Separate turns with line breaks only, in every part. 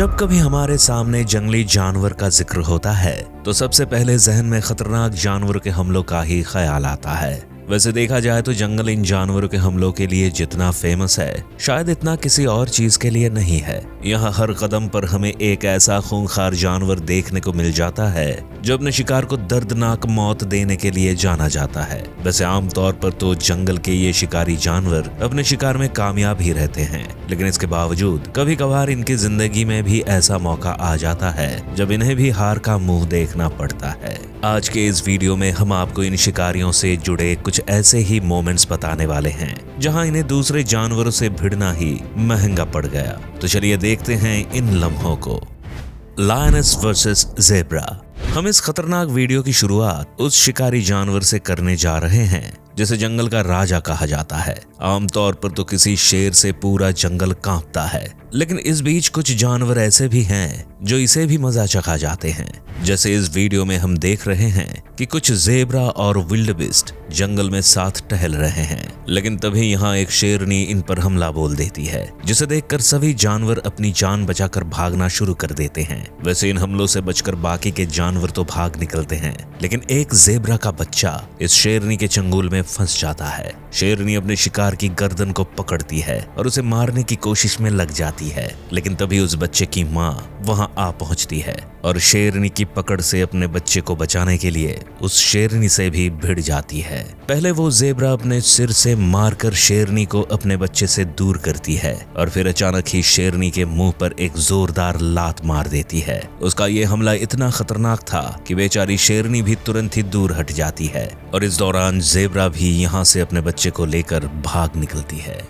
जब कभी हमारे सामने जंगली जानवर का जिक्र होता है तो सबसे पहले जहन में खतरनाक जानवरों के हमलों का ही ख्याल आता है। वैसे देखा जाए तो जंगल इन जानवरों के हमलों के लिए जितना फेमस है शायद इतना किसी और चीज के लिए नहीं है। यहाँ हर कदम पर हमें एक ऐसा खूंखार जानवर देखने को मिल जाता है जो अपने शिकार को दर्दनाक मौत देने के लिए जाना जाता है। वैसे आमतौर पर तो जंगल के ये शिकारी जानवर अपने शिकार में कामयाब ही रहते हैं, लेकिन इसके बावजूद कभी कभार इनकी जिंदगी में भी ऐसा मौका आ जाता है जब इन्हें भी हार का मुंह देखना पड़ता है। आज के इस वीडियो में हम आपको इन शिकारियों से जुड़े कुछ ऐसे ही मोमेंट्स बताने वाले हैं जहां इन्हें दूसरे जानवरों से भिड़ना ही महंगा पड़ गया। तो चलिए देखते हैं इन लम्हों को। Lioness versus zebra. हम इस खतरनाक वीडियो की शुरुआत उस शिकारी जानवर से करने जा रहे हैं जिसे जंगल का राजा कहा जाता है। आमतौर पर तो किसी शेर से पूरा जंगल कांपता है, लेकिन इस बीच कुछ जानवर ऐसे भी हैं जो इसे भी मजा चखा जाते हैं। जैसे इस वीडियो में हम देख रहे हैं कि कुछ ज़ेब्रा और विल्डबीस्ट जंगल में साथ टहल रहे हैं, लेकिन तभी यहाँ एक शेरनी इन पर हमला बोल देती है, जिसे देखकर सभी जानवर अपनी जान बचाकर भागना शुरू कर देते हैं। वैसे इन हमलों से बचकर बाकी के जानवर तो भाग निकलते हैं, लेकिन एक ज़ेब्रा का बच्चा इस शेरनी के चंगुल में फंस जाता है। शेरनी अपने शिकार की गर्दन को पकड़ती है और उसे मारने की कोशिश में लग जाती है, लेकिन तभी उस बच्चे की माँ वहां आ पहुंचती है और शेरनी की पकड़ से अपने बच्चे को बचाने के लिए उस शेरनी से भी भिड़ जाती है। पहले वो ज़ेब्रा अपने सिर से मारकर शेरनी को अपने बच्चे से दूर करती है और फिर अचानक ही शेरनी के मुंह पर एक जोरदार लात मार देती है। उसका ये हमला इतना खतरनाक था कि बेचारी शेरनी भी तुरंत ही दूर हट जाती है और इस दौरान ज़ेब्रा भी यहाँ से अपने बच्चे को लेकर भाग निकलती है।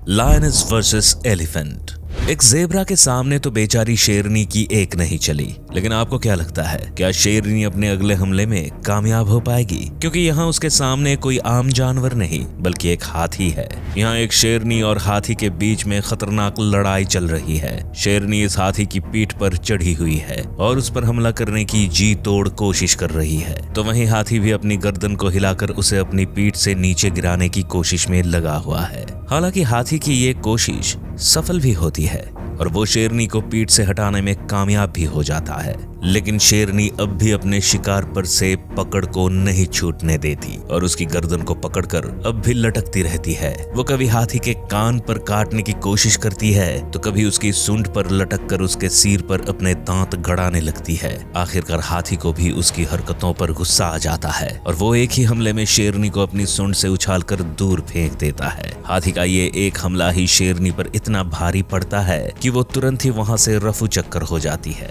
Lioness versus elephant. एक ज़ेब्रा के सामने तो बेचारी शेरनी की एक नहीं चली, लेकिन आपको क्या लगता है, क्या शेरनी अपने अगले हमले में कामयाब हो पाएगी? क्योंकि यहाँ उसके सामने कोई आम जानवर नहीं बल्कि एक हाथी है। यहाँ एक शेरनी और हाथी के बीच में खतरनाक लड़ाई चल रही है। शेरनी इस हाथी की पीठ पर चढ़ी हुई है और उस पर हमला करने की जी तोड़ कोशिश कर रही है, तो वहीं हाथी भी अपनी गर्दन को हिलाकर उसे अपनी पीठ से नीचे गिराने की कोशिश में लगा हुआ है। हालांकि हाथी की ये कोशिश सफल भी होती है और वो शेरनी को पीठ से हटाने में कामयाब भी हो जाता है, लेकिन शेरनी अब भी अपने शिकार पर से पकड़ को नहीं छूटने देती और उसकी गर्दन को पकड़कर अब भी लटकती रहती है। वो कभी हाथी के कान पर काटने की कोशिश करती है तो कभी उसकी सूंड पर लटककर उसके सिर पर अपने दांत गड़ाने लगती है। आखिरकार हाथी को भी उसकी हरकतों पर गुस्सा आ जाता है और वो एक ही हमले में शेरनी को अपनी सूंड से उछालकर दूर फेंक देता है। हाथी का ये एक हमला ही शेरनी पर इतना भारी पड़ता है कि वो तुरंत ही वहां से रफू चक्कर हो जाती है।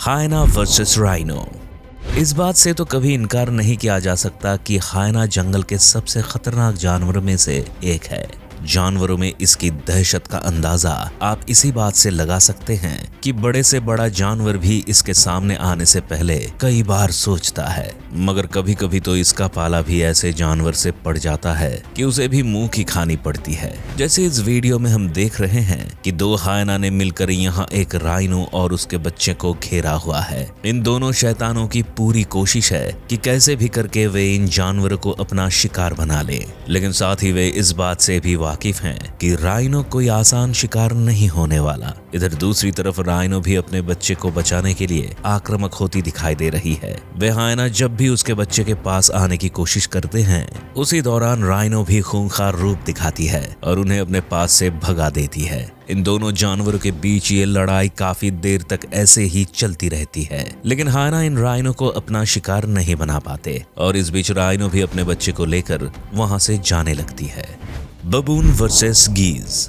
हायना वर्सेस राइनो। इस बात से तो कभी इनकार नहीं किया जा सकता कि हायना जंगल के सबसे खतरनाक जानवरों में से एक है। जानवरों में इसकी दहशत का अंदाजा आप इसी बात से लगा सकते हैं कि बड़े से बड़ा जानवर भी इसके सामने आने से पहले कई बार सोचता है, मगर कभी कभी तो इसका पाला भी ऐसे जानवर से पड़ जाता है कि उसे भी मुंह की खानी पड़ती है। जैसे इस वीडियो में हम देख रहे हैं कि दो हायना ने मिलकर यहाँ एक राइनो और उसके बच्चे को घेरा हुआ है। इन दोनों शैतानों की पूरी कोशिश है कि कैसे भी करके वे इन जानवरों को अपना शिकार बना ले, लेकिन साथ ही वे इस बात से भी वाकिफ हैं कि राइनो कोई आसान शिकार नहीं होने वाला। इधर दूसरी तरफ राइनो भी अपने बच्चे को बचाने के लिए आक्रामक होती दिखाई दे रही है। वे हायना जब भी उसके बच्चे के पास आने की कोशिश करते हैं, उसी दौरान राइनो भी खूंखार रूप दिखाती है और उन्हें अपने पास से भगा देती है। इन दोनों जानवरों के बीच ये लड़ाई काफी देर तक ऐसे ही चलती रहती है, लेकिन हायना इन राइनो को अपना शिकार नहीं बना पाते और इस बीच राइनो भी अपने बच्चे को लेकर वहां से जाने लगती है। Baboon versus geese.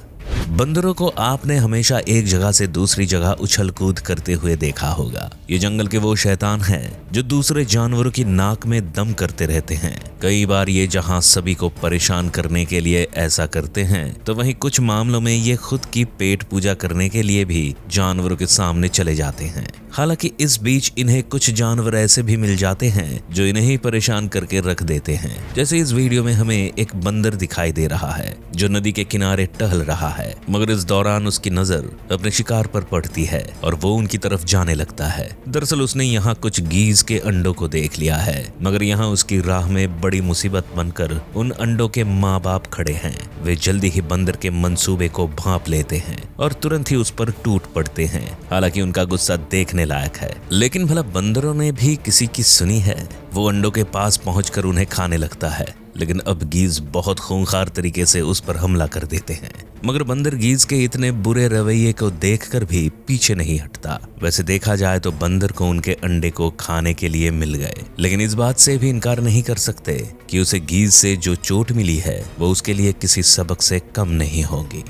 बंदरों को आपने हमेशा एक जगह से दूसरी जगह उछल कूद करते हुए देखा होगा। ये जंगल के वो शैतान हैं जो दूसरे जानवरों की नाक में दम करते रहते हैं। कई बार ये जहां सभी को परेशान करने के लिए ऐसा करते हैं, तो वहीं कुछ मामलों में ये खुद की पेट पूजा करने के लिए भी जानवरों के सामने चले जाते हैं। हालांकि इस बीच इन्हें कुछ जानवर ऐसे भी मिल जाते हैं जो इन्हें ही परेशान करके रख देते हैं। जैसे इस वीडियो में हमें एक बंदर दिखाई दे रहा है जो नदी के किनारे टहल रहा है मगर इस दौरान उसकी नजर अपने शिकार पर पड़ती है और वो उनकी तरफ जाने लगता है। दरअसल उसने यहाँ कुछ गीज के अंडों को देख लिया है, मगर यहाँ उसकी राह में बड़ी मुसीबत बनकर उन अंडों के माँ बाप खड़े हैं। वे जल्दी ही बंदर के मंसूबे को भांप लेते हैं और तुरंत ही उस पर टूट पड़ते हैं। हालांकि उनका गुस्सा देखने लायक है, लेकिन भला बंदरों ने भी किसी की सुनी है? वो अंडों के पास पहुंचकर उन्हें खाने लगता है, लेकिन अब गीज बहुत खूंखार तरीके से उस पर हमला कर देते हैं। मगर बंदर गीज के इतने बुरे रवैये को देखकर भी पीछे नहीं हटता। वैसे देखा जाए तो बंदर को उनके अंडे को खाने के लिए मिल गए, लेकिन इस बात से भी इनकार नहीं कर सकते कि उसे गीज से जो चोट मिली है वो उसके लिए किसी सबक से कम नहीं होगी।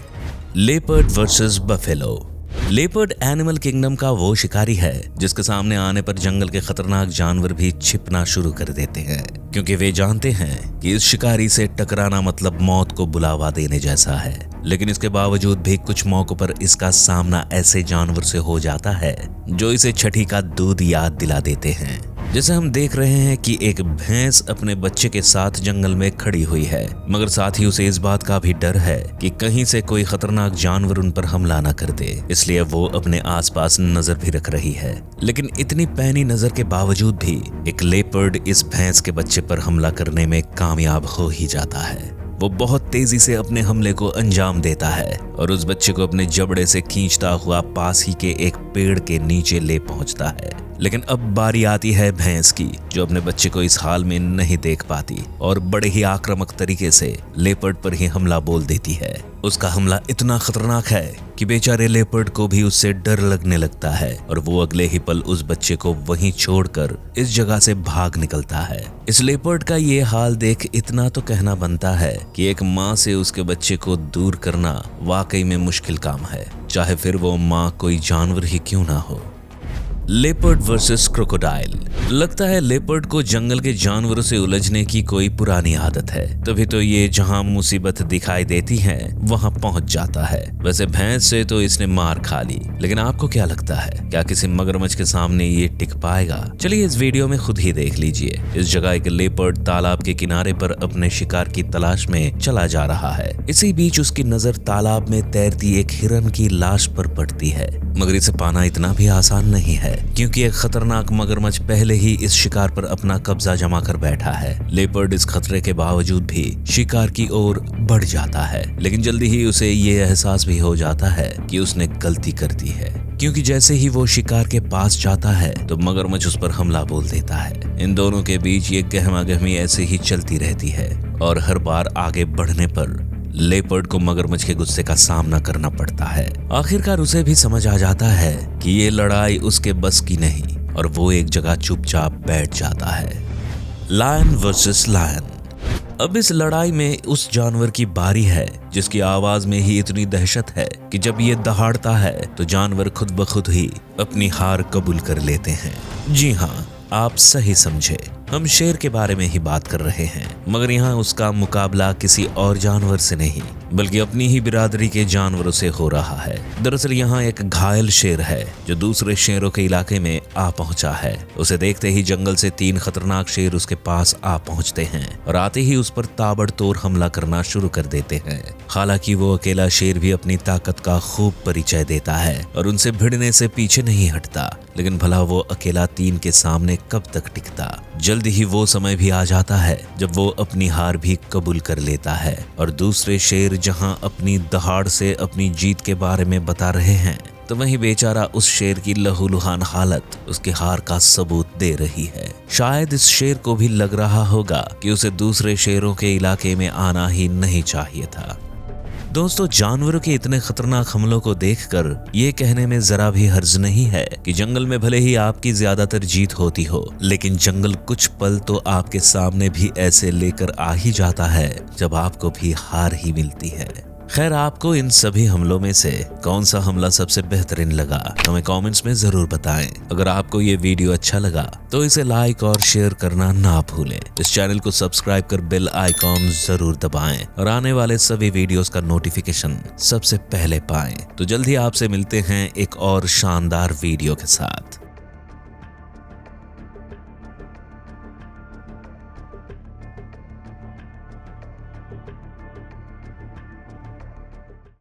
Leopard versus buffalo. Leopard animal kingdom का वो शिकारी है जिसके सामने आने पर जंगल के खतरनाक जानवर भी छिपना शुरू कर देते हैं, क्योंकि वे जानते हैं कि इस शिकारी से टकराना मतलब मौत को बुलावा देने जैसा है। लेकिन इसके बावजूद भी कुछ मौकों पर इसका सामना ऐसे जानवर से हो जाता है जो इसे छठी का दूध याद दिला देते हैं। जैसे हम देख रहे हैं कि एक भैंस अपने बच्चे के साथ जंगल में खड़ी हुई है, मगर साथ ही उसे इस बात का भी डर है कि कहीं से कोई खतरनाक जानवर उन पर हमला न कर दे, इसलिए वो अपने आसपास नजर भी रख रही है। लेकिन इतनी पैनी नजर के बावजूद भी एक लेपर्ड इस भैंस के बच्चे पर हमला करने में कामयाब हो ही जाता है। वो बहुत तेजी से अपने हमले को अंजाम देता है और उस बच्चे को अपने जबड़े से खींचता हुआ पास ही के एक पेड़ के नीचे ले पहुंचता है। लेकिन अब बारी आती है भैंस की, जो अपने बच्चे को इस हाल में नहीं देख पाती और बड़े ही आक्रामक तरीके से लेपर्ड पर ही हमला बोल देती है। उसका हमला इतना खतरनाक है कि बेचारे लेपर्ड को भी उससे डर लगने लगता है और वो अगले ही पल उस बच्चे को वहीं छोड़कर इस जगह से भाग निकलता है। इस लेपर्ड का ये हाल देख इतना तो कहना बनता है कि एक माँ से उसके बच्चे को दूर करना वाकई में मुश्किल काम है, चाहे फिर वो माँ कोई जानवर ही क्यों ना हो। Leopard versus crocodile. लगता है लेपर्ड को जंगल के जानवरों से उलझने की कोई पुरानी आदत है, तभी तो ये जहां मुसीबत दिखाई देती है वहां पहुंच जाता है। वैसे भैंस से तो इसने मार खा ली, लेकिन आपको क्या लगता है, क्या किसी मगरमच्छ के सामने ये टिक पाएगा? चलिए इस वीडियो में खुद ही देख लीजिए। इस जगह एक लेपर्ड तालाब के किनारे पर अपने शिकार की तलाश में चला जा रहा है। इसी बीच उसकी नजर तालाब में तैरती एक हिरन की लाश पर पड़ती है, मगर इसे पाना इतना भी आसान नहीं है, क्योंकि एक खतरनाक मगरमच्छ पहले ही इस शिकार पर अपना कब्जा जमा कर बैठा है। लेपर्ड इस खतरे के बावजूद भी शिकार की ओर बढ़ जाता है, लेकिन जल्दी ही उसे ये एहसास भी हो जाता है कि उसने गलती कर दी है, क्योंकि जैसे ही वो शिकार के पास जाता है तो मगरमच्छ उस पर हमला बोल देता है। इन दोनों के बीच ये गहमागहमी ऐसे ही चलती रहती है और हर बार आगे बढ़ने पर लेपर्ड को मगरमच्छ के गुस्से का सामना करना पड़ता है। आखिरकार उसे भी समझ आ जाता है कि ये लड़ाई उसके बस की नहीं और वो एक जगह चुपचाप बैठ जाता है। Lion versus lion. अब इस लड़ाई में उस जानवर की बारी है जिसकी आवाज में ही इतनी दहशत है कि जब ये दहाड़ता है तो जानवर खुद ब खुद ही अपनी हार कबूल कर लेते हैं। जी हाँ, आप सही समझे, हम शेर के बारे में ही बात कर रहे हैं, मगर यहाँ उसका मुकाबला किसी और जानवर से नहीं बल्कि अपनी ही बिरादरी के जानवरों से हो रहा है। दरअसल यहाँ एक घायल शेर है जो दूसरे शेरों के इलाके में आ पहुंचा है। उसे देखते ही जंगल से 3 खतरनाक शेर उसके पास आ पहुंचते हैं और आते ही उस पर ताबड़तोड़ हमला करना शुरू कर देते हैं। हालांकि वो अकेला शेर भी अपनी ताकत का खूब परिचय देता है और उनसे भिड़ने से पीछे नहीं हटता, लेकिन भला वो अकेला 3 के सामने कब तक टिकता। जल्दी ही वो समय भी आ जाता है जब वो अपनी हार भी कबूल कर लेता है और दूसरे शेर जहां अपनी दहाड़ से अपनी जीत के बारे में बता रहे हैं, तो वहीं बेचारा उस शेर की लहूलुहान हालत उसके हार का सबूत दे रही है। शायद इस शेर को भी लग रहा होगा कि उसे दूसरे शेरों के इलाके में आना ही नहीं चाहिए था। दोस्तों, जानवरों के इतने खतरनाक हमलों को देखकर ये कहने में जरा भी हर्ज नहीं है कि जंगल में भले ही आपकी ज्यादातर जीत होती हो, लेकिन जंगल कुछ पल तो आपके सामने भी ऐसे लेकर आ ही जाता है जब आपको भी हार ही मिलती है। खैर, आपको इन सभी हमलों में से कौन सा हमला सबसे बेहतरीन लगा हमें कमेंट्स में जरूर बताएं। अगर आपको ये वीडियो अच्छा लगा तो इसे लाइक और शेयर करना ना भूलें। इस चैनल को सब्सक्राइब कर बेल आइकॉन जरूर दबाएं और आने वाले सभी वीडियोस का नोटिफिकेशन सबसे पहले पाएं। तो जल्दी आपसे मिलते हैं एक और शानदार वीडियो के साथ।